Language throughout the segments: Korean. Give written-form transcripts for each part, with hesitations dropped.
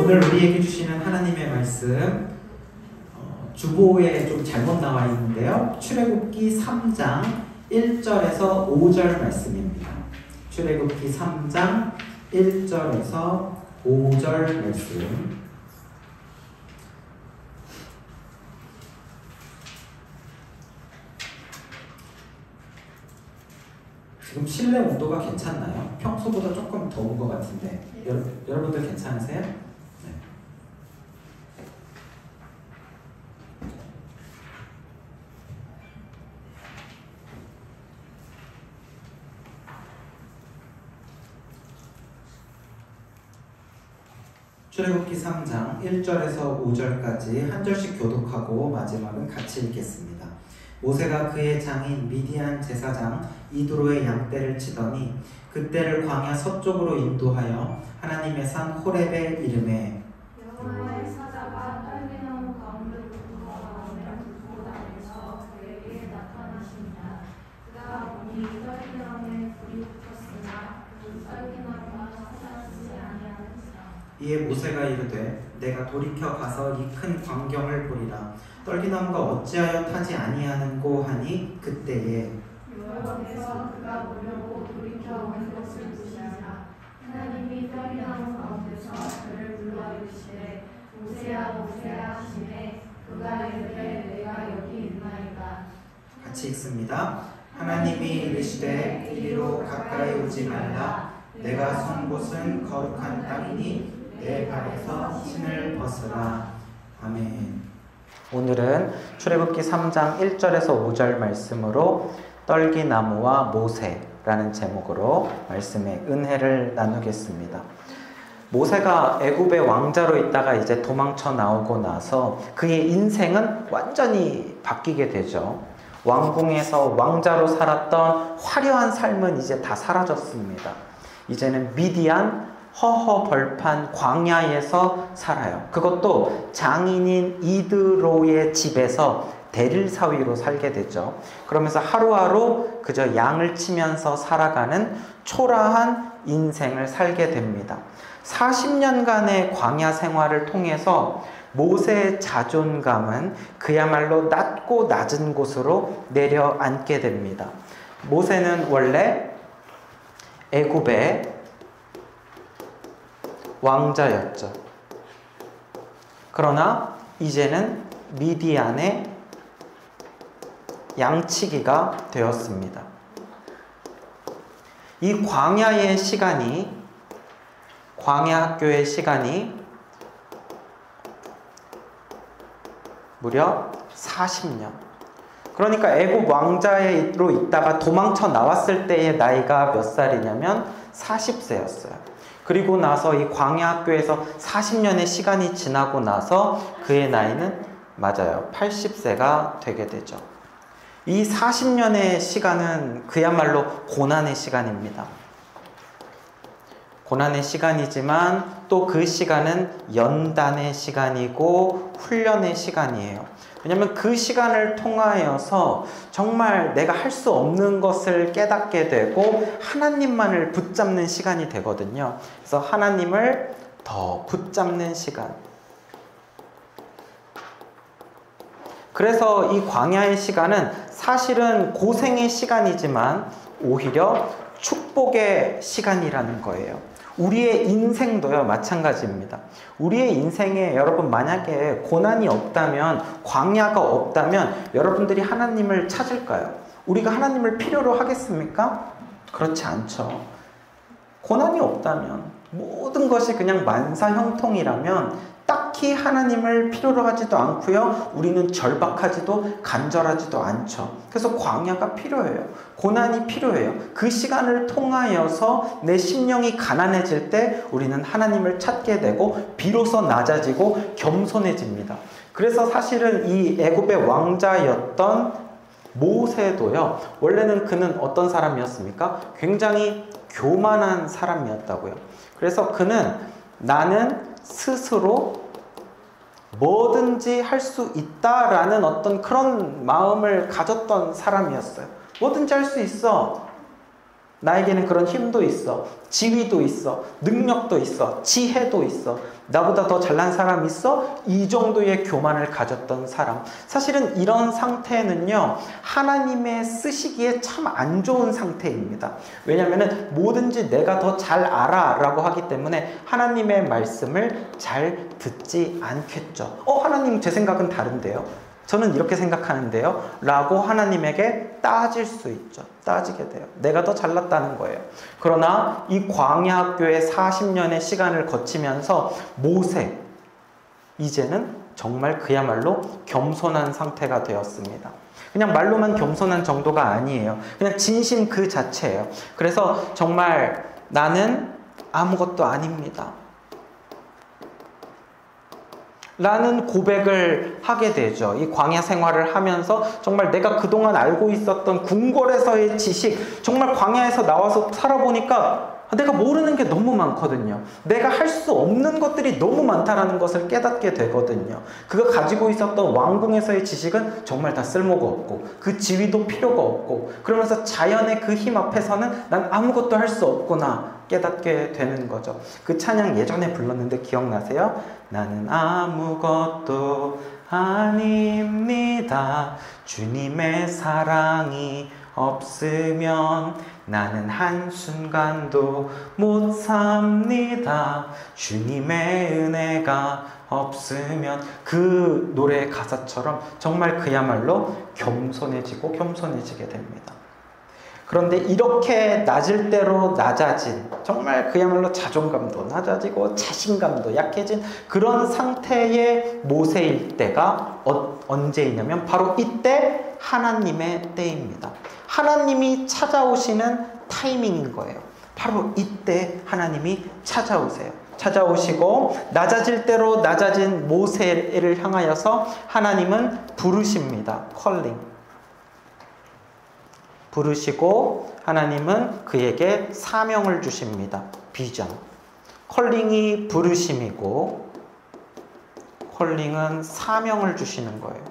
오늘 우리에게 주시는 하나님의 말씀 주보에 좀 잘못 나와 있는데요. 출애굽기 3장 1절에서 5절 말씀입니다. 출애굽기 3장 1절에서 5절 말씀. 지금 실내 온도가 괜찮나요? 평소보다 조금 더운 것 같은데 여러분들 괜찮으세요? 네. 출애굽기 3장 1절에서 5절까지 한 절씩 교독하고 마지막은 같이 읽겠습니다. 모세가 그의 장인 미디안 제사장 이드로의 양떼를 치더니 그떼를 광야 서쪽으로 인도하여 하나님의 산 호렙에 이르매 여호와의 사자가 떨기나무 가운데로부터 나오며 불보단에서 그에게 나타나십니다. 그가 보니 떨기나무에 불이 붙었으나 그 떨기나무가 사라지지 아니하였으나 이에 모세가 이르되 내가 돌이켜 가서 이 큰 광경을 보리라. 떨기나무가 어찌하여 타지 아니하는고 하니 그때에 여호와께서 그가 보려고 돌이켜 오는 것을 보시니라. 하나님이 떨기나무 가운데서 그를 불러 이르시되 모세야 모세야 하시매 그가 이르되 내가 여기 있나이다. 같이 읽습니다. 하나님이 이르시되 이리로 가까이 오지 말라. 내가 선 곳은 거룩한 땅이니 내 발에서 신을 벗으라. 아멘. 오늘은 출애굽기 3장 1절에서 5절 말씀으로 떨기나무와 모세라는 제목으로 말씀의 은혜를 나누겠습니다. 모세가 애굽의 왕자로 있다가 이제 도망쳐 나오고 나서 그의 인생은 완전히 바뀌게 되죠. 왕궁에서 왕자로 살았던 화려한 삶은 이제 다 사라졌습니다. 이제는 미디안 허허벌판 광야에서 살아요. 그것도 장인인 이드로의 집에서 대릴사위로 살게 되죠. 그러면서 하루하루 그저 양을 치면서 살아가는 초라한 인생을 살게 됩니다. 40년간의 광야 생활을 통해서 모세의 자존감은 그야말로 낮고 낮은 곳으로 내려앉게 됩니다. 모세는 원래 애굽의 왕자였죠. 그러나 이제는 미디안의 양치기가 되었습니다. 이 광야의 시간이, 광야 학교의 시간이 무려 40년. 그러니까 애굽 왕자로 있다가 도망쳐 나왔을 때의 나이가 몇 살이냐면 40세였어요. 그리고 나서 이 광야 학교에서 40년의 시간이 지나고 나서 그의 나이는 맞아요. 80세가 되게 되죠. 이 40년의 시간은 그야말로 고난의 시간입니다. 고난의 시간이지만 또 그 시간은 연단의 시간이고 훈련의 시간이에요. 왜냐하면 그 시간을 통하여서 정말 내가 할 수 없는 것을 깨닫게 되고 하나님만을 붙잡는 시간이 되거든요. 그래서 하나님을 더 붙잡는 시간. 그래서 이 광야의 시간은 사실은 고생의 시간이지만 오히려 축복의 시간이라는 거예요. 우리의 인생도요, 마찬가지입니다. 우리의 인생에 여러분 만약에 고난이 없다면, 광야가 없다면 여러분들이 하나님을 찾을까요? 우리가 하나님을 필요로 하겠습니까? 그렇지 않죠. 고난이 없다면, 모든 것이 그냥 만사형통이라면 딱히 하나님을 필요로 하지도 않고요. 우리는 절박하지도 간절하지도 않죠. 그래서 광야가 필요해요. 고난이 필요해요. 그 시간을 통하여서 내 심령이 가난해질 때 우리는 하나님을 찾게 되고 비로소 낮아지고 겸손해집니다. 그래서 사실은 이 애굽의 왕자였던 모세도요. 원래는 그는 어떤 사람이었습니까? 굉장히 교만한 사람이었다고요. 그래서 그는 나는 스스로 뭐든지 할 수 있다라는 어떤 그런 마음을 가졌던 사람이었어요. 뭐든지 할 수 있어. 나에게는 그런 힘도 있어. 지위도 있어. 능력도 있어. 지혜도 있어. 나보다 더 잘난 사람 있어? 이 정도의 교만을 가졌던 사람. 사실은 이런 상태는요, 하나님의 쓰시기에 참 안 좋은 상태입니다. 왜냐하면 뭐든지 내가 더 잘 알아 라고 하기 때문에 하나님의 말씀을 잘 듣지 않겠죠. 하나님 제 생각은 다른데요. 저는 이렇게 생각하는데요 라고 하나님에게 따질 수 있죠. 따지게 돼요. 내가 더 잘났다는 거예요. 그러나 이 광야 학교의 40년의 시간을 거치면서 모세, 이제는 정말 그야말로 겸손한 상태가 되었습니다. 그냥 말로만 겸손한 정도가 아니에요. 그냥 진심 그 자체예요. 그래서 정말 나는 아무것도 아닙니다 라는 고백을 하게 되죠. 이 광야 생활을 하면서 정말 내가 그동안 알고 있었던 궁궐에서의 지식, 정말 광야에서 나와서 살아보니까 내가 모르는 게 너무 많거든요. 내가 할 수 없는 것들이 너무 많다는 것을 깨닫게 되거든요. 그가 가지고 있었던 왕궁에서의 지식은 정말 다 쓸모가 없고 그 지위도 필요가 없고 그러면서 자연의 그 힘 앞에서는 난 아무것도 할 수 없구나 깨닫게 되는 거죠. 그 찬양 예전에 불렀는데 기억나세요? 나는 아무것도 아닙니다. 주님의 사랑이 없으면 나는 한순간도 못 삽니다. 주님의 은혜가 없으면, 그 노래의 가사처럼 정말 그야말로 겸손해지게 됩니다. 그런데 이렇게 낮을 대로 낮아진, 정말 그야말로 자존감도 낮아지고 자신감도 약해진 그런 상태의 모세일 때가 언제이냐면 바로 이때 하나님의 때입니다. 하나님이 찾아오시는 타이밍인 거예요. 바로 이때 하나님이 찾아오시고 낮아질 대로 낮아진 모세를 향하여서 하나님은 부르십니다. 컬링. 부르시고 하나님은 그에게 사명을 주십니다. 비전. 컬링이 부르심이고 컬링은 사명을 주시는 거예요.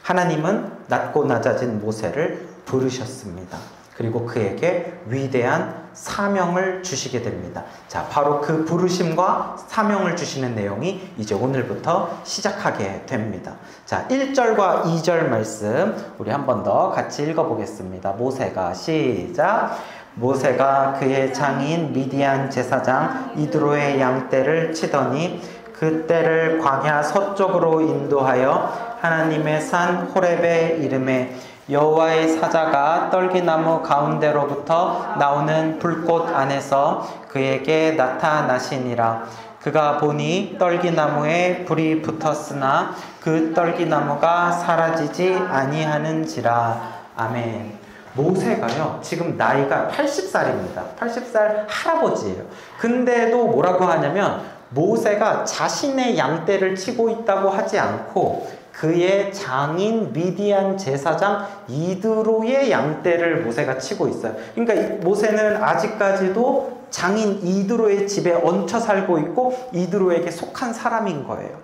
하나님은 낮고 낮아진 모세를 부르셨습니다. 그리고 그에게 위대한 사명을 주시게 됩니다. 자, 바로 그 부르심과 사명을 주시는 내용이 이제 오늘부터 시작하게 됩니다. 자, 1절과 2절 말씀 우리 한 번 더 같이 읽어보겠습니다. 모세가 시작. 모세가 그의 장인 미디안 제사장 이드로의 양떼를 치더니 그 떼를 광야 서쪽으로 인도하여 하나님의 산 호렙에 이르매 여호와의 사자가 떨기나무 가운데로부터 나오는 불꽃 안에서 그에게 나타나시니라. 그가 보니 떨기나무에 불이 붙었으나 그 떨기나무가 사라지지 아니하는지라. 아멘. 모세가요, 지금 나이가 80살입니다. 80살 할아버지예요. 근데도 뭐라고 하냐면 모세가 자신의 양떼를 치고 있다고 하지 않고 그의 장인 미디안 제사장 이드로의 양떼를 모세가 치고 있어요. 그러니까 모세는 아직까지도 장인 이드로의 집에 얹혀 살고 있고 이드로에게 속한 사람인 거예요.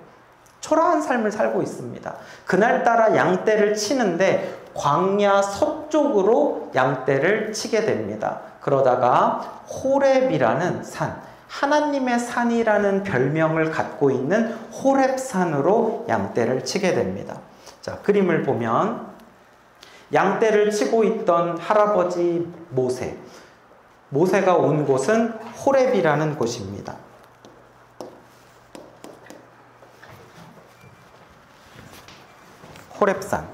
초라한 삶을 살고 있습니다. 그날따라 양떼를 치는데 광야 서쪽으로 양떼를 치게 됩니다. 그러다가 호렙이라는 산, 하나님의 산이라는 별명을 갖고 있는 호렙산으로 양떼를 치게 됩니다. 자, 그림을 보면 양떼를 치고 있던 할아버지 모세가 온 곳은 호렙이라는 곳입니다. 호렙산.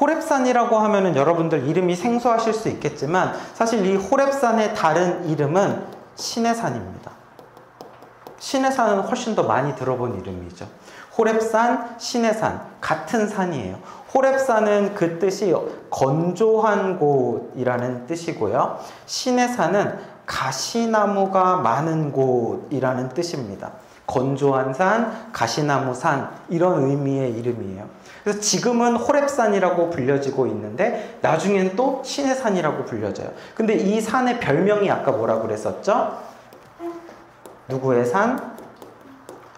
호렙산이라고 하면은 여러분들 이름이 생소하실 수 있겠지만 사실 이 호렙산의 다른 이름은 신의 산입니다. 신의 산은 훨씬 더 많이 들어본 이름이죠. 호렙산, 신의 산, 같은 산이에요. 호렙산은 그 뜻이 건조한 곳이라는 뜻이고요. 신의 산은 가시나무가 많은 곳이라는 뜻입니다. 건조한 산, 가시나무 산, 이런 의미의 이름이에요. 그래서 지금은 호렙산이라고 불려지고 있는데 나중엔 또 신의 산이라고 불려져요. 근데 이 산의 별명이 아까 뭐라고 그랬었죠? 누구의 산?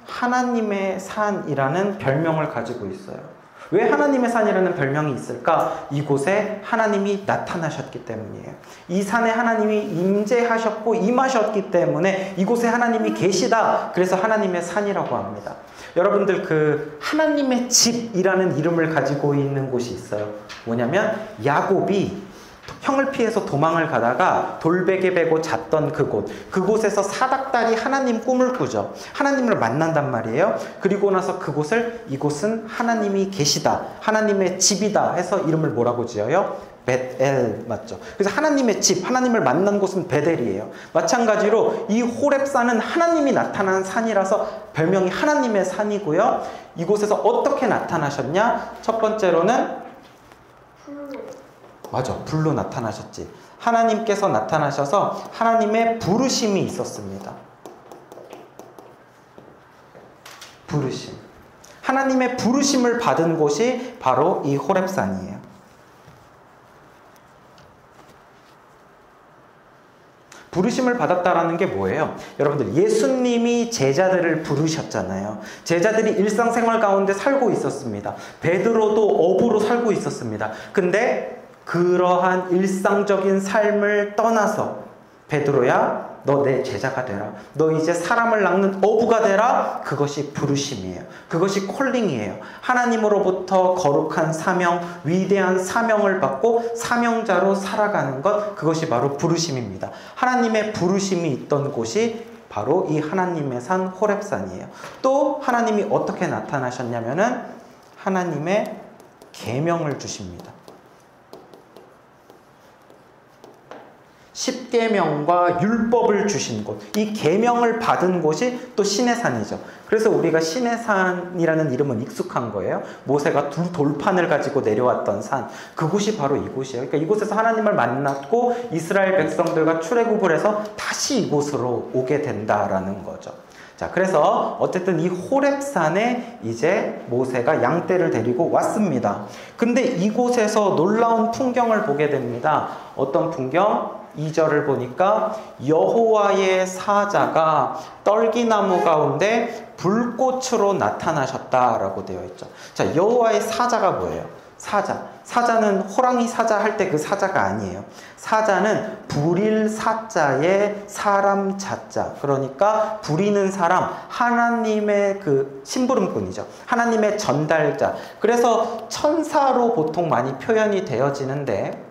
하나님의 산이라는 별명을 가지고 있어요. 왜 하나님의 산이라는 별명이 있을까? 이곳에 하나님이 나타나셨기 때문이에요. 이 산에 하나님이 임재하셨고 임하셨기 때문에 이곳에 하나님이 계시다. 그래서 하나님의 산이라고 합니다. 여러분들 그 하나님의 집이라는 이름을 가지고 있는 곳이 있어요. 뭐냐면 야곱이 형을 피해서 도망을 가다가 돌베개 베고 잤던 그곳에서 사닥다리 하나님 꿈을 꾸죠. 하나님을 만난단 말이에요. 그리고 나서 이곳은 하나님이 계시다, 하나님의 집이다 해서 이름을 뭐라고 지어요? 벳엘, 맞죠? 그래서 하나님의 집, 하나님을 만난 곳은 베델이에요. 마찬가지로 이 호렙산은 하나님이 나타난 산이라서 별명이 하나님의 산이고요. 이곳에서 어떻게 나타나셨냐? 첫 번째로는 맞아, 불로 나타나셨지. 하나님께서 나타나셔서 하나님의 부르심이 있었습니다. 부르심. 하나님의 부르심을 받은 곳이 바로 이 호렙산이에요. 부르심을 받았다라는 게 뭐예요? 여러분들, 예수님이 제자들을 부르셨잖아요. 제자들이 일상생활 가운데 살고 있었습니다. 베드로도 어부로 살고 있었습니다. 근데 그러한 일상적인 삶을 떠나서 베드로야, 너 내 제자가 되라. 너 이제 사람을 낚는 어부가 되라. 그것이 부르심이에요. 그것이 콜링이에요. 하나님으로부터 거룩한 사명, 위대한 사명을 받고 사명자로 살아가는 것, 그것이 바로 부르심입니다. 하나님의 부르심이 있던 곳이 바로 이 하나님의 산 호렙산이에요. 또 하나님이 어떻게 나타나셨냐면은 하나님의 계명을 주십니다. 십계명과 율법을 주신 곳, 이 계명을 받은 곳이 또 시내산이죠. 그래서 우리가 시내산이라는 이름은 익숙한 거예요. 모세가 두 돌판을 가지고 내려왔던 산, 그곳이 바로 이곳이에요. 그러니까 이곳에서 하나님을 만났고 이스라엘 백성들과 출애굽을 해서 다시 이곳으로 오게 된다라는 거죠. 자, 그래서 어쨌든 이 호렙산에 이제 모세가 양떼를 데리고 왔습니다. 근데 이곳에서 놀라운 풍경을 보게 됩니다. 어떤 풍경? 2절을 보니까 여호와의 사자가 떨기나무 가운데 불꽃으로 나타나셨다라고 되어 있죠. 자, 여호와의 사자가 뭐예요? 사자는 호랑이 사자 할 때 그 사자가 아니에요. 사자는 부릴 사자에 사람 자자. 그러니까 부리는 사람, 하나님의 그 심부름꾼이죠. 하나님의 전달자. 그래서 천사로 보통 많이 표현이 되어지는데,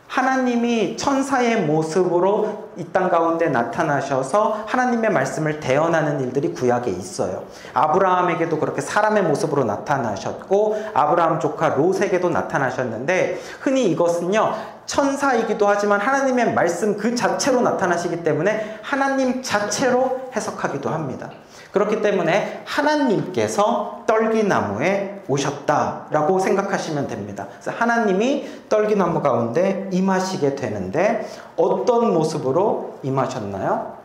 하나님이 천사의 모습으로 이 땅 가운데 나타나셔서 하나님의 말씀을 대언하는 일들이 구약에 있어요. 아브라함에게도 그렇게 사람의 모습으로 나타나셨고 아브라함 조카 롯에게도 나타나셨는데, 흔히 이것은요 천사이기도 하지만 하나님의 말씀 그 자체로 나타나시기 때문에 하나님 자체로 해석하기도 합니다. 그렇기 때문에 하나님께서 떨기나무에 오셨다라고 생각하시면 됩니다. 그래서 하나님이 떨기나무 가운데 임하시게 되는데 어떤 모습으로 임하셨나요?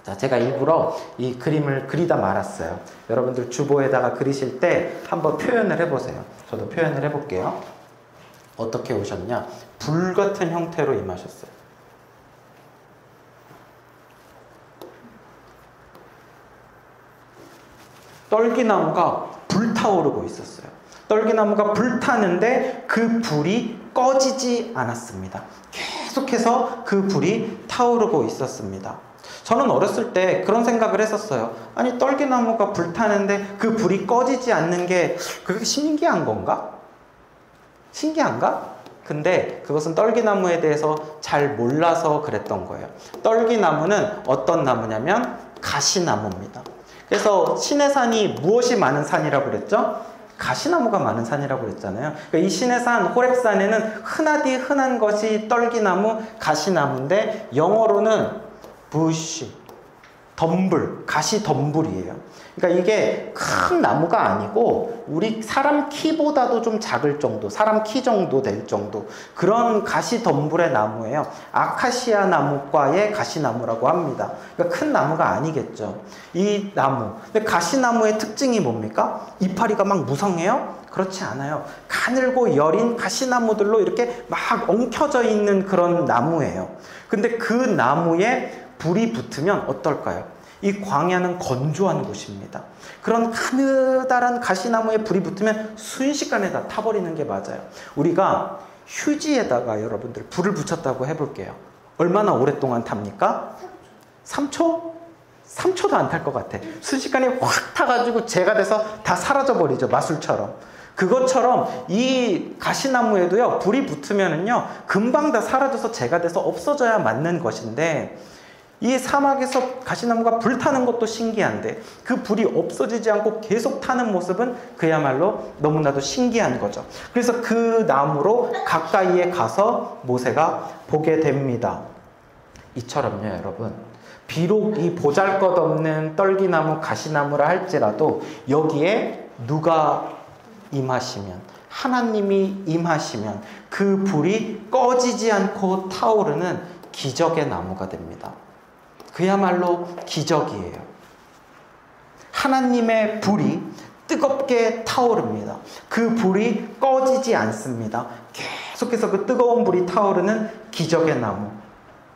자, 제가 일부러 이 그림을 그리다 말았어요. 여러분들 주보에다가 그리실 때 한번 표현을 해보세요. 저도 표현을 해볼게요. 어떻게 오셨냐? 불 같은 형태로 임하셨어요. 떨기나무가 불타오르고 있었어요. 떨기나무가 불타는데 그 불이 꺼지지 않았습니다. 계속해서 그 불이 타오르고 있었습니다. 저는 어렸을 때 그런 생각을 했었어요. 아니, 떨기나무가 불타는데 그 불이 꺼지지 않는 게 그렇게 신기한 건가? 신기한가? 근데 그것은 떨기나무에 대해서 잘 몰라서 그랬던 거예요. 떨기나무는 어떤 나무냐면 가시나무입니다. 그래서 시내산이 무엇이 많은 산이라고 그랬죠? 가시나무가 많은 산이라고 그랬잖아요. 그러니까 이 시내산 호렙산에는 흔하디 흔한 것이 떨기나무, 가시나무인데 영어로는 bush, 덤불, 가시덤불이에요. 그러니까 이게 큰 나무가 아니고 우리 사람 키보다도 좀 작을 정도, 사람 키 정도 될 정도, 그런 가시덤불의 나무예요. 아카시아 나무과의 가시나무라고 합니다. 그러니까 큰 나무가 아니겠죠. 이 나무. 근데 가시나무의 특징이 뭡니까? 이파리가 막 무성해요? 그렇지 않아요. 가늘고 여린 가시나무들로 이렇게 막 엉켜져 있는 그런 나무예요. 근데 그 나무에 불이 붙으면 어떨까요? 이 광야는 건조한 곳입니다. 그런 가느다란 가시나무에 불이 붙으면 순식간에 다 타버리는 게 맞아요. 우리가 휴지에다가 여러분들 불을 붙였다고 해볼게요. 얼마나 오랫동안 탑니까? 3초? 3초도 안 탈 것 같아. 순식간에 확 타가지고 재가 돼서 다 사라져버리죠. 마술처럼. 그것처럼 이 가시나무에도요, 불이 붙으면은요, 금방 다 사라져서 재가 돼서 없어져야 맞는 것인데, 이 사막에서 가시나무가 불타는 것도 신기한데, 그 불이 없어지지 않고 계속 타는 모습은 그야말로 너무나도 신기한 거죠. 그래서 그 나무로 가까이에 가서 모세가 보게 됩니다. 이처럼요, 여러분. 비록 이 보잘것없는 떨기나무, 가시나무라 할지라도 여기에 누가 임하시면, 하나님이 임하시면 그 불이 꺼지지 않고 타오르는 기적의 나무가 됩니다. 그야말로 기적이에요. 하나님의 불이 뜨겁게 타오릅니다. 그 불이 꺼지지 않습니다. 계속해서 그 뜨거운 불이 타오르는 기적의 나무.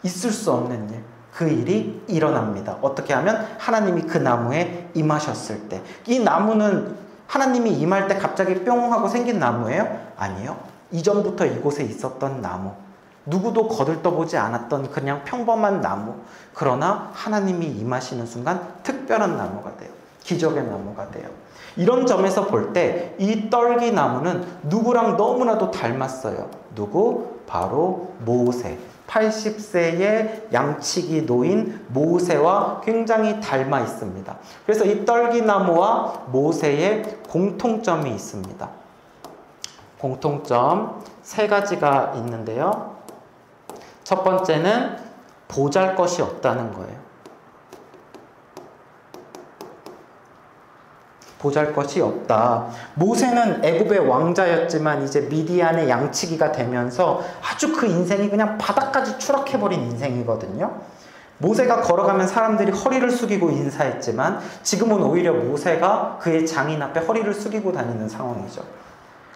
있을 수 없는 일. 그 일이 일어납니다. 어떻게 하면 하나님이 그 나무에 임하셨을 때. 이 나무는 하나님이 임할 때 갑자기 뿅 하고 생긴 나무예요? 아니요. 이전부터 이곳에 있었던 나무. 누구도 거들떠보지 않았던 그냥 평범한 나무. 그러나 하나님이 임하시는 순간 특별한 나무가 돼요. 기적의 나무가 돼요. 이런 점에서 볼 때 이 떨기나무는 누구랑 너무나도 닮았어요. 누구? 바로 모세. 80세의 양치기 노인 모세와 굉장히 닮아 있습니다. 그래서 이 떨기나무와 모세의 공통점이 있습니다. 공통점 3가지가 있는데요. 첫 번째는 보잘것이 없다는 거예요. 보잘것이 없다. 모세는 애굽의 왕자였지만 이제 미디안의 양치기가 되면서 아주 그 인생이 그냥 바닥까지 추락해버린 인생이거든요. 모세가 걸어가면 사람들이 허리를 숙이고 인사했지만 지금은 오히려 모세가 그의 장인 앞에 허리를 숙이고 다니는 상황이죠.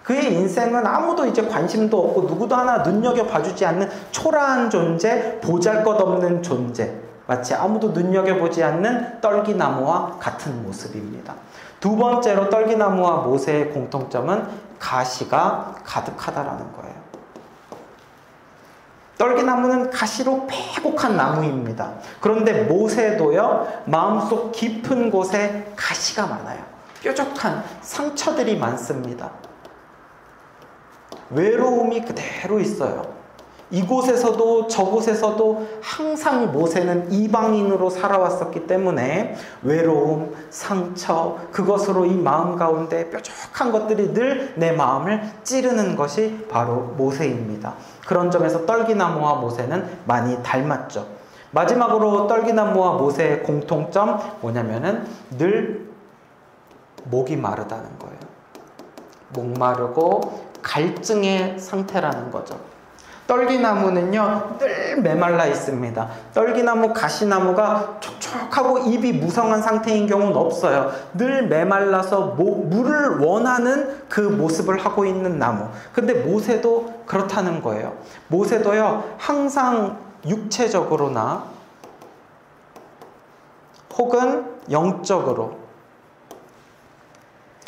그의 인생은 아무도 이제 관심도 없고 누구도 하나 눈여겨봐주지 않는 초라한 존재, 보잘것없는 존재, 마치 아무도 눈여겨보지 않는 떨기나무와 같은 모습입니다. 두 번째로 떨기나무와 모세의 공통점은 가시가 가득하다라는 거예요. 떨기나무는 가시로 빼곡한 나무입니다. 그런데 모세도요, 마음속 깊은 곳에 가시가 많아요. 뾰족한 상처들이 많습니다. 외로움이 그대로 있어요. 이곳에서도 저곳에서도 항상 모세는 이방인으로 살아왔었기 때문에 외로움, 상처, 그것으로 이 마음 가운데 뾰족한 것들이 늘 내 마음을 찌르는 것이 바로 모세입니다. 그런 점에서 떨기나무와 모세는 많이 닮았죠. 마지막으로 떨기나무와 모세의 공통점 뭐냐면은 늘 목이 마르다는 거예요. 목마르고 갈증의 상태라는 거죠. 떨기나무는요, 늘 메말라 있습니다. 떨기나무, 가시나무가 촉촉하고 입이 무성한 상태인 경우는 없어요. 늘 메말라서 물을 원하는 그 모습을 하고 있는 나무. 근데 모세도 그렇다는 거예요. 모세도요, 항상 육체적으로나 혹은 영적으로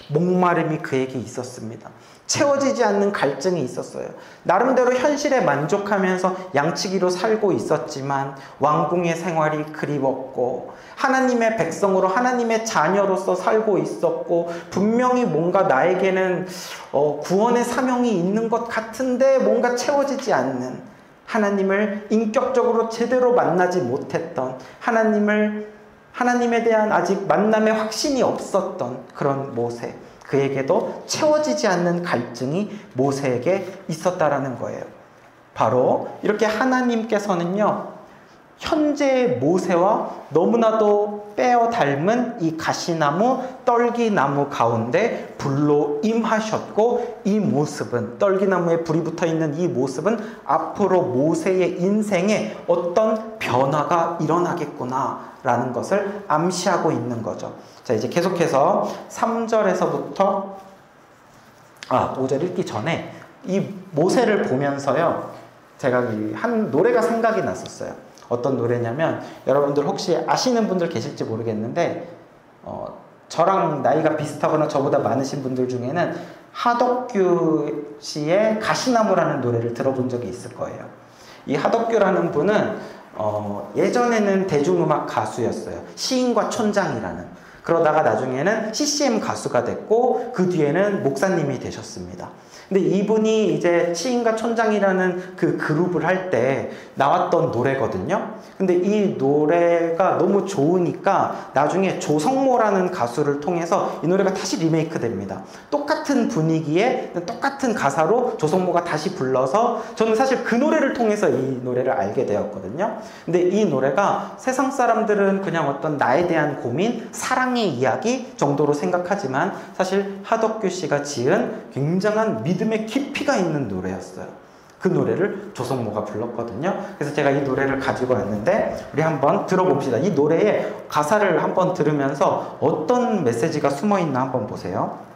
목마름이 그에게 있었습니다. 채워지지 않는 갈증이 있었어요. 나름대로 현실에 만족하면서 양치기로 살고 있었지만 왕궁의 생활이 그리웠고 하나님의 백성으로 하나님의 자녀로서 살고 있었고 분명히 뭔가 나에게는 구원의 사명이 있는 것 같은데 뭔가 채워지지 않는, 하나님을 인격적으로 제대로 만나지 못했던, 하나님에 대한 아직 만남의 확신이 없었던 그런 모세. 그에게도 채워지지 않는 갈증이 모세에게 있었다라는 거예요. 바로 이렇게 하나님께서는요, 현재의 모세와 너무나도 빼어 닮은 이 가시나무, 떨기나무 가운데 불로 임하셨고, 이 모습은, 떨기나무에 불이 붙어 있는 이 모습은 앞으로 모세의 인생에 어떤 변화가 일어나겠구나라는 것을 암시하고 있는 거죠. 자, 이제 계속해서 3절에서부터 5절 읽기 전에 이 모세를 보면서요, 제가 한 노래가 생각이 났었어요. 어떤 노래냐면, 여러분들 혹시 아시는 분들 계실지 모르겠는데 저랑 나이가 비슷하거나 저보다 많으신 분들 중에는 하덕규 씨의 가시나무라는 노래를 들어본 적이 있을 거예요. 이 하덕규라는 분은 예전에는 대중음악 가수였어요. 시인과 촌장이라는. 그러다가 나중에는 CCM 가수가 됐고 그 뒤에는 목사님이 되셨습니다. 근데 이분이 이제 시인과 촌장이라는 그 그룹을 할 때 나왔던 노래거든요. 근데 이 노래가 너무 좋으니까 나중에 조성모라는 가수를 통해서 이 노래가 다시 리메이크 됩니다. 똑같은 분위기에 똑같은 가사로 조성모가 다시 불러서, 저는 사실 그 노래를 통해서 이 노래를 알게 되었거든요. 근데 이 노래가 세상 사람들은 그냥 어떤 나에 대한 고민, 사랑의 이야기 정도로 생각하지만 사실 하덕규 씨가 지은 굉장한 믿음의 깊이가 있는 노래였어요. 그 노래를 조성모가 불렀거든요. 그래서 제가 이 노래를 가지고 왔는데 우리 한번 들어봅시다. 이 노래의 가사를 한번 들으면서 어떤 메시지가 숨어 있나 한번 보세요.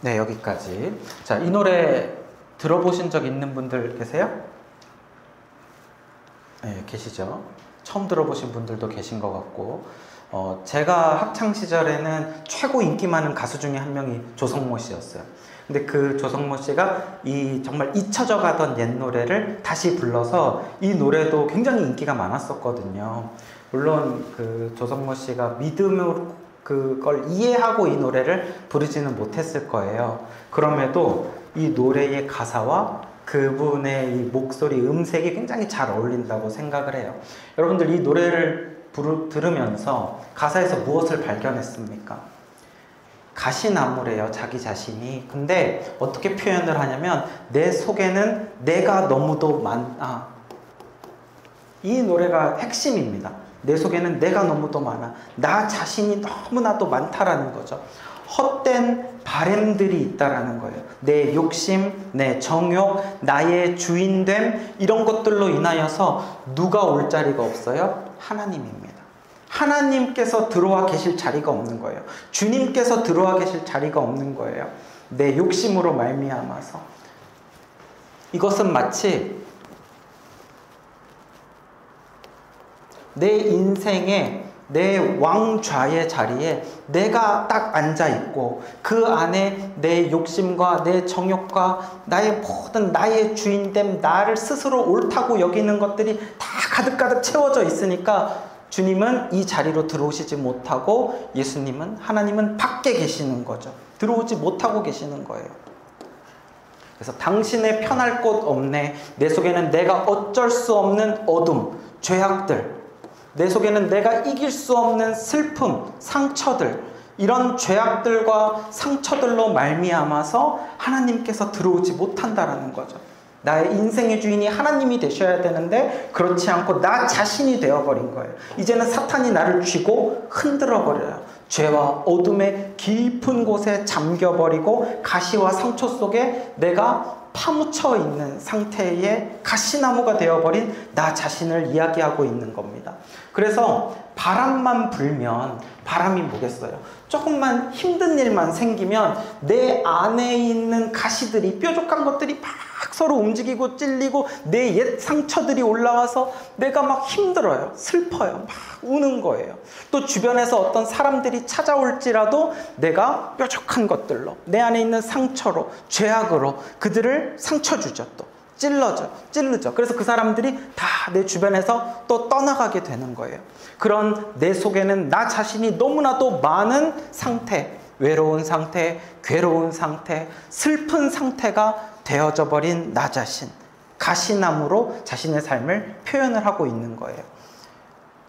네, 여기까지. 자, 이 노래 들어보신 적 있는 분들 계세요? 네, 계시죠? 처음 들어보신 분들도 계신 것 같고, 제가 학창 시절에는 최고 인기 많은 가수 중에 한 명이 조성모 씨였어요. 근데 그 조성모 씨가 이 정말 잊혀져 가던 옛 노래를 다시 불러서 이 노래도 굉장히 인기가 많았었거든요. 물론 그 조성모 씨가 믿음으로 그걸 이해하고 이 노래를 부르지는 못했을 거예요. 그럼에도 이 노래의 가사와 그분의 이 목소리, 음색이 굉장히 잘 어울린다고 생각을 해요. 여러분들 이 노래를 들으면서 가사에서 무엇을 발견했습니까? 가시나무래요, 자기 자신이. 근데 어떻게 표현을 하냐면 내 속에는 내가 너무도 많아. 이 노래가 핵심입니다. 내 속에는 내가 너무도 많아. 나 자신이 너무나도 많다라는 거죠. 헛된 바램들이 있다라는 거예요. 내 욕심, 내 정욕, 나의 주인됨, 이런 것들로 인하여서 누가 올 자리가 없어요? 하나님입니다. 하나님께서 들어와 계실 자리가 없는 거예요. 주님께서 들어와 계실 자리가 없는 거예요. 내 욕심으로 말미암아서. 이것은 마치 내 인생의 내 왕좌의 자리에 내가 딱 앉아있고 그 안에 내 욕심과 내 정욕과 나의 모든 나의 주인됨, 나를 스스로 옳다고 여기는 것들이 다 가득가득 채워져 있으니까 주님은 이 자리로 들어오시지 못하고 예수님은, 하나님은 밖에 계시는 거죠. 들어오지 못하고 계시는 거예요. 그래서 당신의 편할 곳 없네. 내 속에는 내가 어쩔 수 없는 어둠, 죄악들, 내 속에는 내가 이길 수 없는 슬픔, 상처들, 이런 죄악들과 상처들로 말미암아서 하나님께서 들어오지 못한다라는 거죠. 나의 인생의 주인이 하나님이 되셔야 되는데 그렇지 않고 나 자신이 되어버린 거예요. 이제는 사탄이 나를 쥐고 흔들어버려요. 죄와 어둠의 깊은 곳에 잠겨버리고 가시와 상처 속에 내가 파묻혀 있는 상태의 가시나무가 되어버린 나 자신을 이야기하고 있는 겁니다. 그래서 바람만 불면, 바람이 뭐겠어요? 조금만 힘든 일만 생기면 내 안에 있는 가시들이, 뾰족한 것들이 막 서로 움직이고 찔리고 내 옛 상처들이 올라와서 내가 막 힘들어요. 슬퍼요. 막 우는 거예요. 또 주변에서 어떤 사람들이 찾아올지라도 내가 뾰족한 것들로, 내 안에 있는 상처로, 죄악으로 그들을 상처 주죠. 또 찔르죠. 그래서 그 사람들이 다 내 주변에서 또 떠나가게 되는 거예요. 그런 내 속에는 나 자신이 너무나도 많은 상태, 외로운 상태, 괴로운 상태, 슬픈 상태가 되어져 버린 나 자신, 가시나무로 자신의 삶을 표현을 하고 있는 거예요.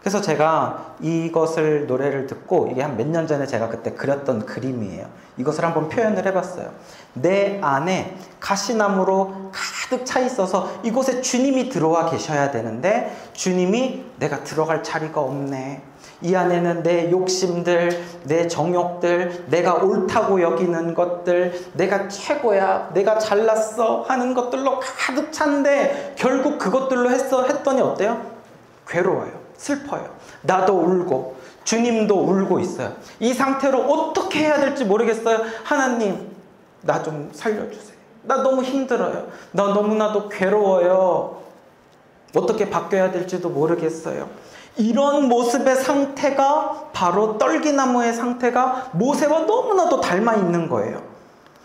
그래서 제가 이것을 노래를 듣고, 이게 한 몇 년 전에 제가 그때 그렸던 그림이에요. 이것을 한번 표현을 해봤어요. 내 안에 가시나무로 가득 차 있어서 이곳에 주님이 들어와 계셔야 되는데 주님이 내가 들어갈 자리가 없네. 이 안에는 내 욕심들, 내 정욕들, 내가 옳다고 여기는 것들, 내가 최고야, 내가 잘났어 하는 것들로 가득 찬데 결국 그것들로 했더니 어때요? 괴로워요. 슬퍼요. 나도 울고 주님도 울고 있어요. 이 상태로 어떻게 해야 될지 모르겠어요. 하나님, 나 좀 살려주세요. 나 너무 힘들어요. 나 너무나도 괴로워요. 어떻게 바뀌어야 될지도 모르겠어요. 이런 모습의 상태가 바로 떨기나무의 상태가 모세와 너무나도 닮아 있는 거예요.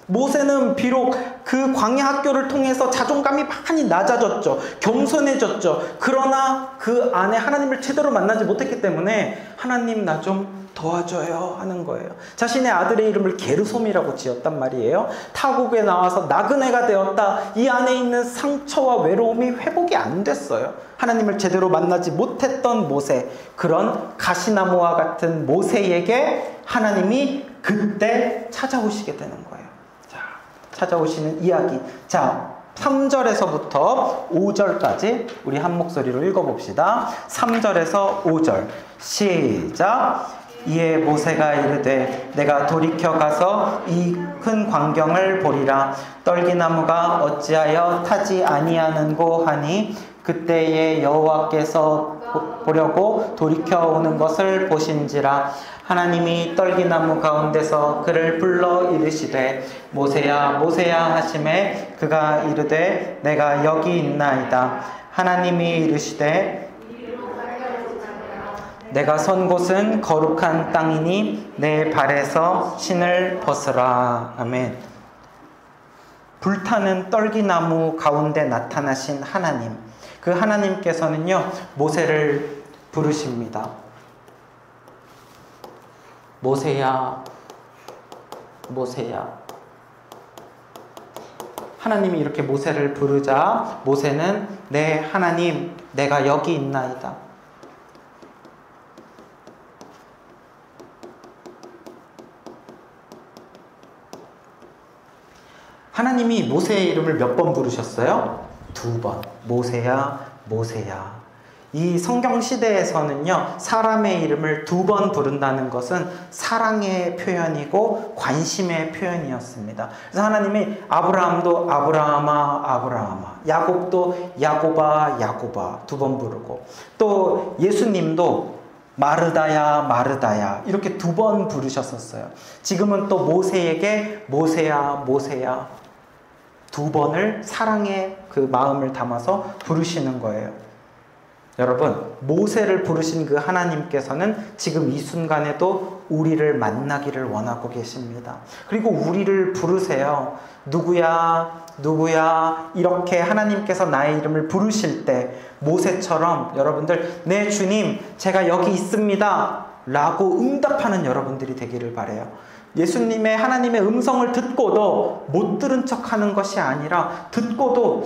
모세는 비록 그 광야 학교를 통해서 자존감이 많이 낮아졌죠. 겸손해졌죠. 그러나 그 안에 하나님을 제대로 만나지 못했기 때문에 하나님 나 좀 도와줘요 하는 거예요. 자신의 아들의 이름을 게르솜이라고 지었단 말이에요. 타국에 나와서 나그네가 되었다. 이 안에 있는 상처와 외로움이 회복이 안 됐어요. 하나님을 제대로 만나지 못했던 모세, 그런 가시나무와 같은 모세에게 하나님이 그때 찾아오시게 되는 거예요. 자, 찾아오시는 이야기. 자, 3절에서부터 5절까지 우리 한 목소리로 읽어봅시다. 3절에서 5절 시작. 이에 모세가 이르되 내가 돌이켜 가서 이 큰 광경을 보리라. 떨기나무가 어찌하여 타지 아니하는고 하니 그때에 여호와께서 보려고 돌이켜 오는 것을 보신지라. 하나님이 떨기나무 가운데서 그를 불러 이르시되 모세야 모세야 하시매 그가 이르되 내가 여기 있나이다. 하나님이 이르시되 내가 선 곳은 거룩한 땅이니 내 발에서 신을 벗으라. 아멘. 불타는 떨기나무 가운데 나타나신 하나님, 그 하나님께서는요 모세를 부르십니다. 모세야 모세야. 하나님이 이렇게 모세를 부르자 모세는 네 하나님 내가 여기 있나이다. 하나님이 모세의 이름을 몇 번 부르셨어요? 2번. 모세야 모세야. 이 성경 시대에서는요, 사람의 이름을 2번 부른다는 것은 사랑의 표현이고 관심의 표현이었습니다. 그래서 하나님이 아브라함도 아브라함아 아브라함아, 야곱도 야곱아 야곱아 2번 부르고, 또 예수님도 마르다야 마르다야 이렇게 2번 부르셨었어요. 지금은 또 모세에게 모세야 모세야 2번을 사랑의 그 마음을 담아서 부르시는 거예요. 여러분, 모세를 부르신 그 하나님께서는 지금 이 순간에도 우리를 만나기를 원하고 계십니다. 그리고 우리를 부르세요. 누구야 누구야 이렇게 하나님께서 나의 이름을 부르실 때 모세처럼 여러분들 네 주님 제가 여기 있습니다 라고 응답하는 여러분들이 되기를 바라요. 예수님의 하나님의 음성을 듣고도 못 들은 척하는 것이 아니라, 듣고도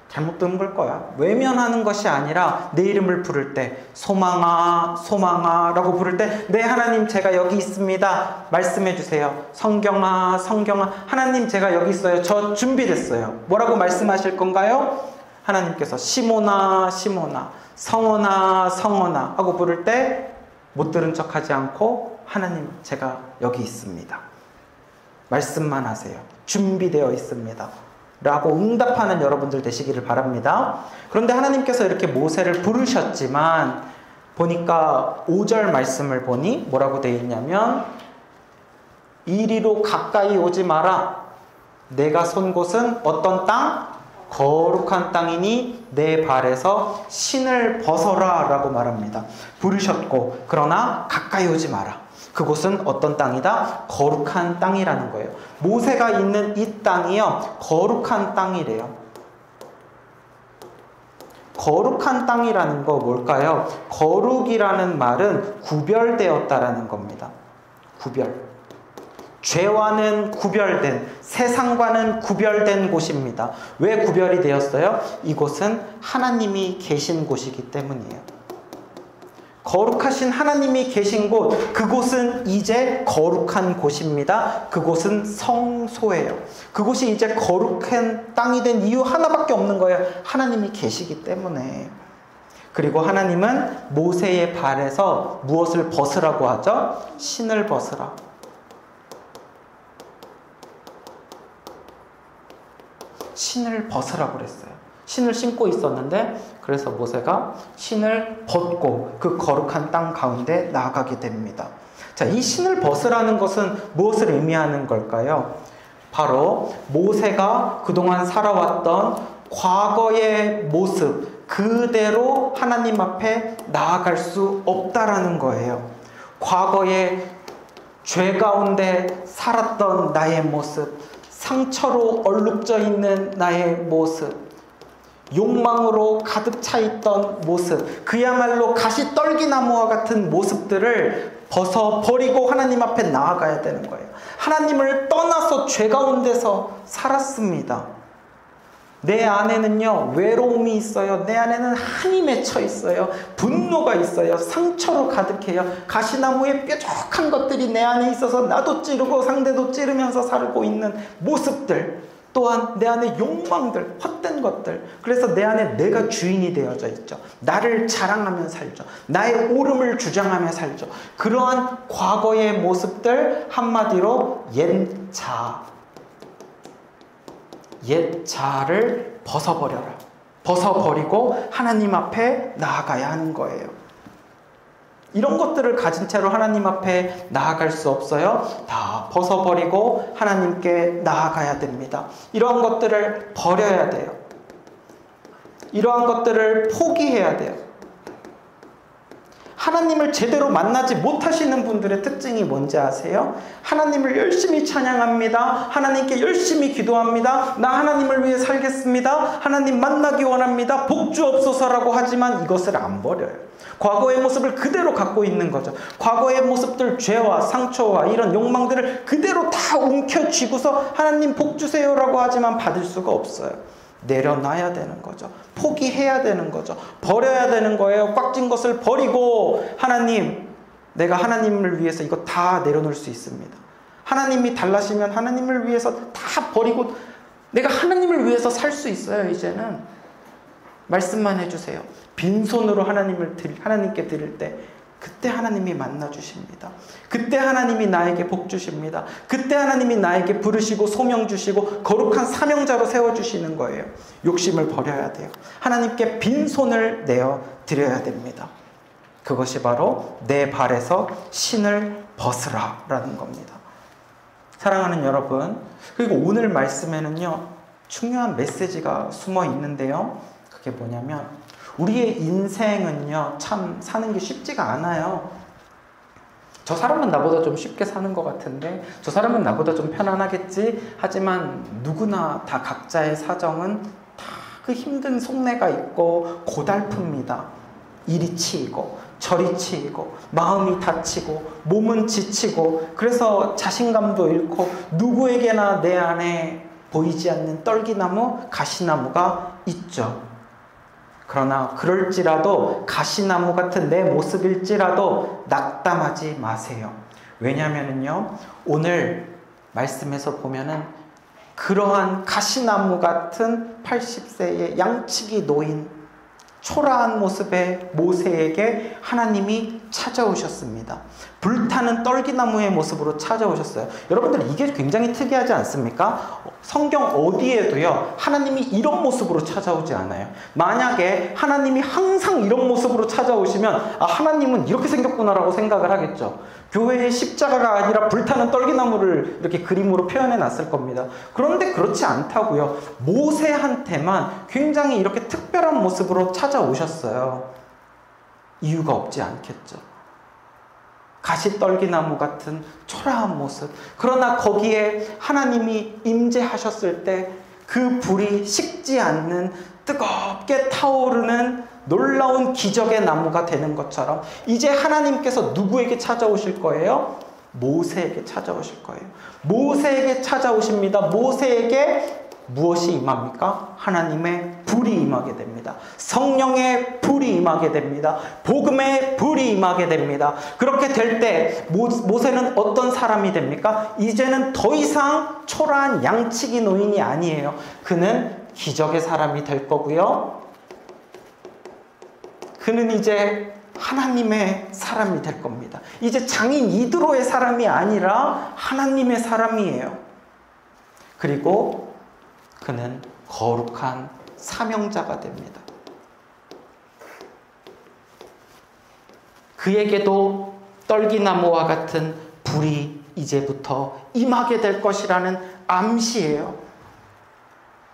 잘못 들은 걸 거야 외면하는 것이 아니라, 내 이름을 부를 때 소망아 소망아 라고 부를 때 네 하나님 제가 여기 있습니다 말씀해 주세요. 성경아 성경아 하나님 제가 여기 있어요. 저 준비됐어요. 뭐라고 말씀하실 건가요? 하나님께서 시몬아 시몬아 성원아 성원아 하고 부를 때 못 들은 척하지 않고 하나님 제가 여기 있습니다. 말씀만 하세요. 준비되어 있습니다. 라고 응답하는 여러분들 되시기를 바랍니다. 그런데 하나님께서 이렇게 모세를 부르셨지만 보니까 5절 말씀을 보니 뭐라고 되어 있냐면 이리로 가까이 오지 마라. 내가 선 곳은 어떤 땅? 거룩한 땅이니 내 발에서 신을 벗어라 라고 말합니다. 부르셨고 그러나 가까이 오지 마라. 그곳은 어떤 땅이다? 거룩한 땅이라는 거예요. 모세가 있는 이 땅이요 거룩한 땅이래요. 거룩한 땅이라는 거 뭘까요? 거룩이라는 말은 구별되었다라는 겁니다. 구별. 죄와는 구별된, 세상과는 구별된 곳입니다. 왜 구별이 되었어요? 이곳은 하나님이 계신 곳이기 때문이에요. 거룩하신 하나님이 계신 곳, 그곳은 이제 거룩한 곳입니다. 그곳은 성소예요. 그곳이 이제 거룩한 땅이 된 이유 하나밖에 없는 거예요. 하나님이 계시기 때문에. 그리고 하나님은 모세의 발에서 무엇을 벗으라고 하죠? 신을 벗으라. 신을 벗으라고 그랬어요. 신을 신고 있었는데 그래서 모세가 신을 벗고 그 거룩한 땅 가운데 나아가게 됩니다. 자, 이 신을 벗으라는 것은 무엇을 의미하는 걸까요? 바로 모세가 그동안 살아왔던 과거의 모습 그대로 하나님 앞에 나아갈 수 없다라는 거예요. 과거의 죄 가운데 살았던 나의 모습, 상처로 얼룩져 있는 나의 모습, 욕망으로 가득 차 있던 모습, 그야말로 가시떨기나무와 같은 모습들을 벗어버리고 하나님 앞에 나아가야 되는 거예요. 하나님을 떠나서 죄 가운데서 살았습니다. 내 안에는요 외로움이 있어요. 내 안에는 한이 맺혀 있어요. 분노가 있어요. 상처로 가득해요. 가시나무의 뾰족한 것들이 내 안에 있어서 나도 찌르고 상대도 찌르면서 살고 있는 모습들, 또한 내 안에 욕망들, 헛된 것들. 그래서 내 안에 내가 주인이 되어져 있죠. 나를 자랑하며 살죠. 나의 옳음을 주장하며 살죠. 그러한 과거의 모습들, 한마디로 옛 자를 벗어버려라. 벗어버리고 하나님 앞에 나아가야 하는 거예요. 이런 것들을 가진 채로 하나님 앞에 나아갈 수 없어요. 다 벗어버리고 하나님께 나아가야 됩니다. 이러한 것들을 버려야 돼요. 이러한 것들을 포기해야 돼요. 하나님을 제대로 만나지 못하시는 분들의 특징이 뭔지 아세요? 하나님을 열심히 찬양합니다. 하나님께 열심히 기도합니다. 나 하나님을 위해 살겠습니다. 하나님 만나기 원합니다. 복 주옵소서라고 하지만 이것을 안 버려요. 과거의 모습을 그대로 갖고 있는 거죠. 과거의 모습들, 죄와 상처와 이런 욕망들을 그대로 다 움켜쥐고서 하나님 복 주세요라고 하지만 받을 수가 없어요. 내려놔야 되는 거죠. 포기해야 되는 거죠. 버려야 되는 거예요. 꽉 찐 것을 버리고 하나님, 내가 하나님을 위해서 이거 다 내려놓을 수 있습니다. 하나님이 달라시면 하나님을 위해서 다 버리고 내가 하나님을 위해서 살 수 있어요. 이제는 말씀만 해주세요. 빈손으로 하나님께 드릴 때 그때 하나님이 만나주십니다. 그때 하나님이 나에게 복 주십니다. 그때 하나님이 나에게 부르시고 소명 주시고 거룩한 사명자로 세워주시는 거예요. 욕심을 버려야 돼요. 하나님께 빈손을 내어 드려야 됩니다. 그것이 바로 내 발에서 신을 벗으라 라는 겁니다. 사랑하는 여러분, 그리고 오늘 말씀에는요 중요한 메시지가 숨어 있는데요, 그게 뭐냐면 우리의 인생은요 참 사는 게 쉽지가 않아요. 저 사람은 나보다 좀 쉽게 사는 것 같은데, 저 사람은 나보다 좀 편안하겠지. 하지만 누구나 다 각자의 사정은 다 그 힘든 속내가 있고 고달픕니다. 이리 치이고 저리 치이고 마음이 다치고 몸은 지치고, 그래서 자신감도 잃고 누구에게나 내 안에 보이지 않는 떨기나무, 가시나무가 있죠. 그러나 그럴지라도 가시나무 같은 내 모습일지라도 낙담하지 마세요. 왜냐하면요 오늘 말씀에서 보면은 그러한 가시나무 같은 80세의 양치기 노인, 초라한 모습의 모세에게 하나님이 찾아오셨습니다. 불타는 떨기나무의 모습으로 찾아오셨어요. 여러분들 이게 굉장히 특이하지 않습니까? 성경 어디에도요 하나님이 이런 모습으로 찾아오지 않아요. 만약에 하나님이 항상 이런 모습으로 찾아오시면 하나님은 이렇게 생겼구나라고 생각을 하겠죠. 교회의 십자가가 아니라 불타는 떨기나무를 이렇게 그림으로 표현해 놨을 겁니다. 그런데 그렇지 않다고요. 모세한테만 굉장히 이렇게 특별한 모습으로 찾아오셨어요. 이유가 없지 않겠죠. 가시떨기나무 같은 초라한 모습. 그러나 거기에 하나님이 임재하셨을 때 그 불이 식지 않는 뜨겁게 타오르는 놀라운 기적의 나무가 되는 것처럼 이제 하나님께서 누구에게 찾아오실 거예요? 모세에게 찾아오실 거예요. 모세에게 찾아오십니다. 모세에게 무엇이 임합니까? 하나님의 불이 임하게 됩니다. 성령의 불이 임하게 됩니다. 복음의 불이 임하게 됩니다. 그렇게 될 때 모세는 어떤 사람이 됩니까? 이제는 더 이상 초라한 양치기 노인이 아니에요. 그는 기적의 사람이 될 거고요. 그는 이제 하나님의 사람이 될 겁니다. 이제 장인 이드로의 사람이 아니라 하나님의 사람이에요. 그리고 그는 거룩한 사명자가 됩니다. 그에게도 떨기나무와 같은 불이 이제부터 임하게 될 것이라는 암시예요.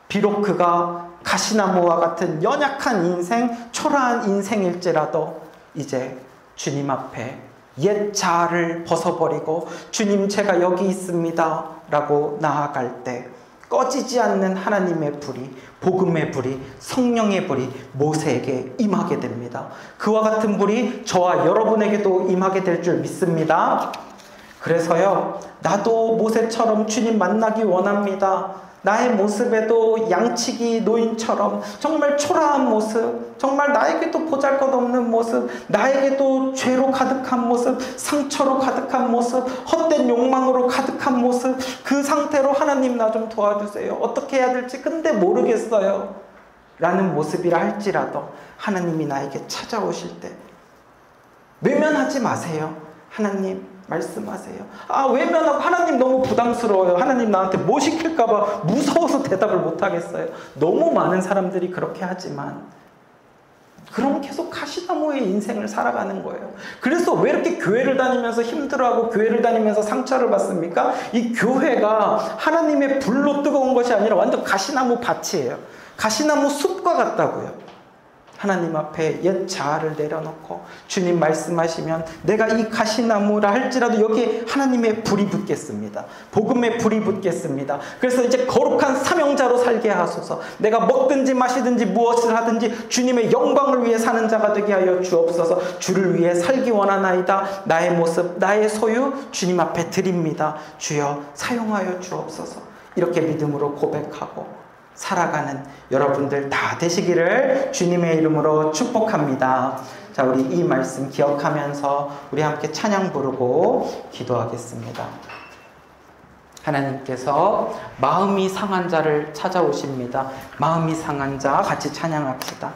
비록 그가 가시나무와 같은 연약한 인생, 초라한 인생일지라도 이제 주님 앞에 옛 자아를 벗어버리고 주님 제가 여기 있습니다 라고 나아갈 때 꺼지지 않는 하나님의 불이, 복음의 불이, 성령의 불이 모세에게 임하게 됩니다. 그와 같은 불이 저와 여러분에게도 임하게 될 줄 믿습니다. 그래서요, 나도 모세처럼 주님 만나기 원합니다. 나의 모습에도 양치기 노인처럼 정말 초라한 모습, 정말 나에게도 보잘것없는 모습, 나에게도 죄로 가득한 모습, 상처로 가득한 모습, 헛된 욕망으로 가득한 모습, 그 상태로 하나님 나 좀 도와주세요. 어떻게 해야 될지 근데 모르겠어요 라는 모습이라 할지라도 하나님이 나에게 찾아오실 때 외면하지 마세요. 하나님 말씀하세요. 외면하고 하나님 너무 부담스러워요. 하나님 나한테 뭐 시킬까봐 무서워서 대답을 못하겠어요. 너무 많은 사람들이 그렇게 하지만 그럼 계속 가시나무의 인생을 살아가는 거예요. 그래서 왜 이렇게 교회를 다니면서 힘들어하고 교회를 다니면서 상처를 받습니까? 이 교회가 하나님의 불로 뜨거운 것이 아니라 완전 가시나무 밭이에요. 가시나무 숲과 같다고요. 하나님 앞에 옛 자아를 내려놓고 주님 말씀하시면 내가 이 가시나무라 할지라도 여기에 하나님의 불이 붙겠습니다. 복음의 불이 붙겠습니다. 그래서 이제 거룩한 사명자로 살게 하소서. 내가 먹든지 마시든지 무엇을 하든지 주님의 영광을 위해 사는 자가 되게 하여 주옵소서. 주를 위해 살기 원하나이다. 나의 모습, 나의 소유 주님 앞에 드립니다. 주여 사용하여 주옵소서. 이렇게 믿음으로 고백하고 살아가는 여러분들 다 되시기를 주님의 이름으로 축복합니다. 자, 우리 이 말씀 기억하면서 우리 함께 찬양 부르고 기도하겠습니다. 하나님께서 마음이 상한 자를 찾아오십니다. 마음이 상한 자 같이 찬양합시다.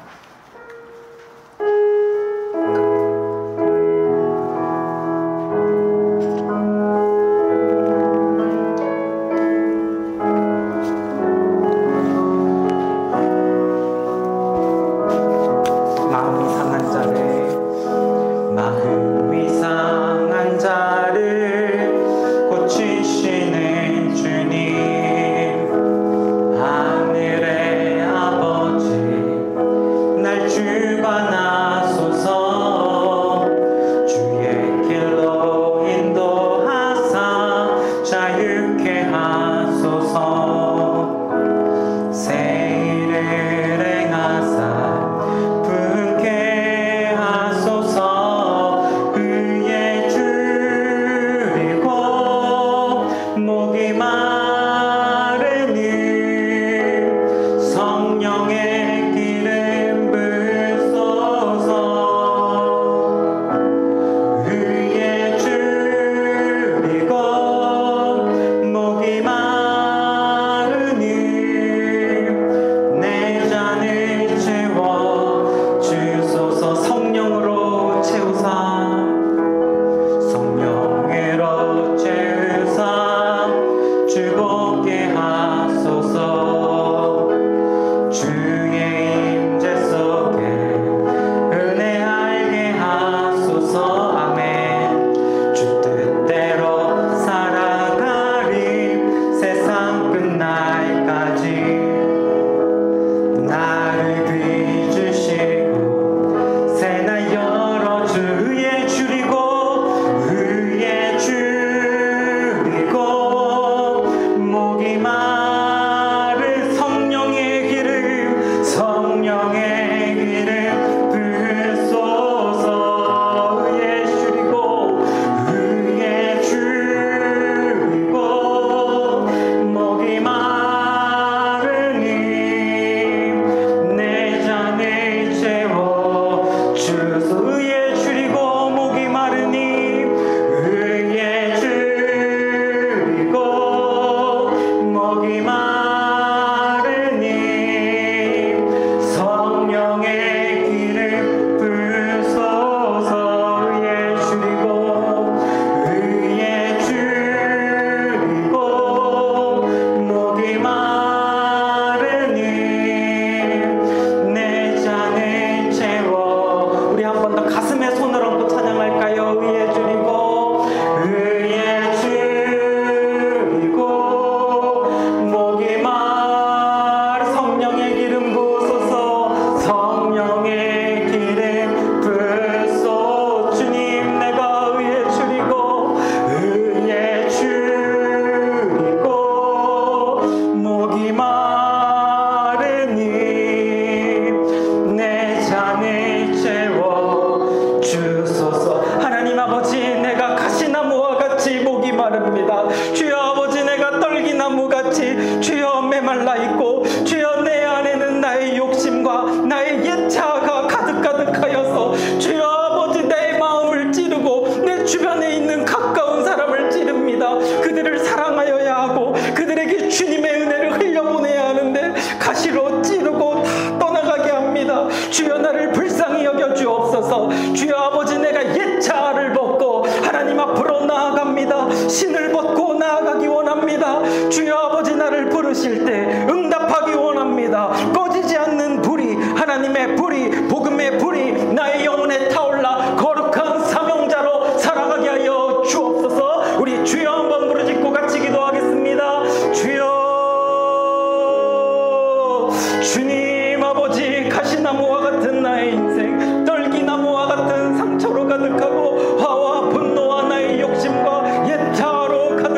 가득하고 화와 분노와 나의 욕심과 옛자로 가득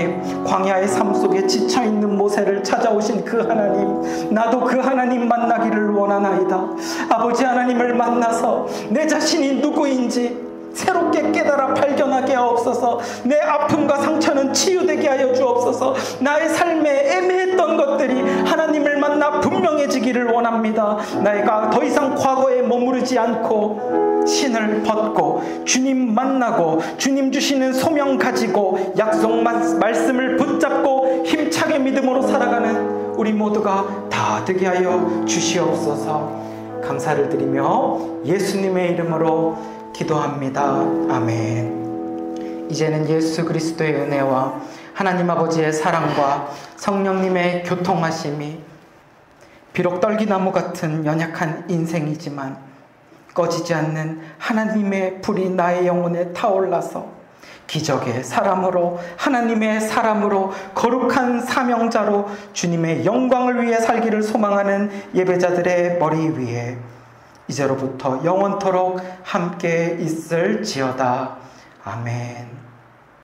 하나님, 광야의 삶 속에 지쳐있는 모세를 찾아오신 그 하나님, 나도 그 하나님 만나기를 원하나이다. 아버지 하나님을 만나서 내 자신이 누구인지 새롭게 깨달아 발견하게 하옵소서. 내 아픔과 상처는 치유되게 하여 주옵소서. 나의 삶에 애매했던 것들이 하나님을 만나 분명해지기를 원합니다. 내가 더 이상 과거에 머무르지 않고 신을 벗고 주님 만나고 주님 주시는 소명 가지고 약속 말씀을 붙잡고 힘차게 믿음으로 살아가는 우리 모두가 다 되게 하여 주시옵소서. 감사를 드리며 예수님의 이름으로 기도합니다. 아멘. 이제는 예수 그리스도의 은혜와 하나님 아버지의 사랑과 성령님의 교통하심이 비록 떨기나무 같은 연약한 인생이지만 꺼지지 않는 하나님의 불이 나의 영혼에 타올라서 기적의 사람으로, 하나님의 사람으로, 거룩한 사명자로 주님의 영광을 위해 살기를 소망하는 예배자들의 머리 위에 이제로부터 영원토록 함께 있을지어다. 아멘.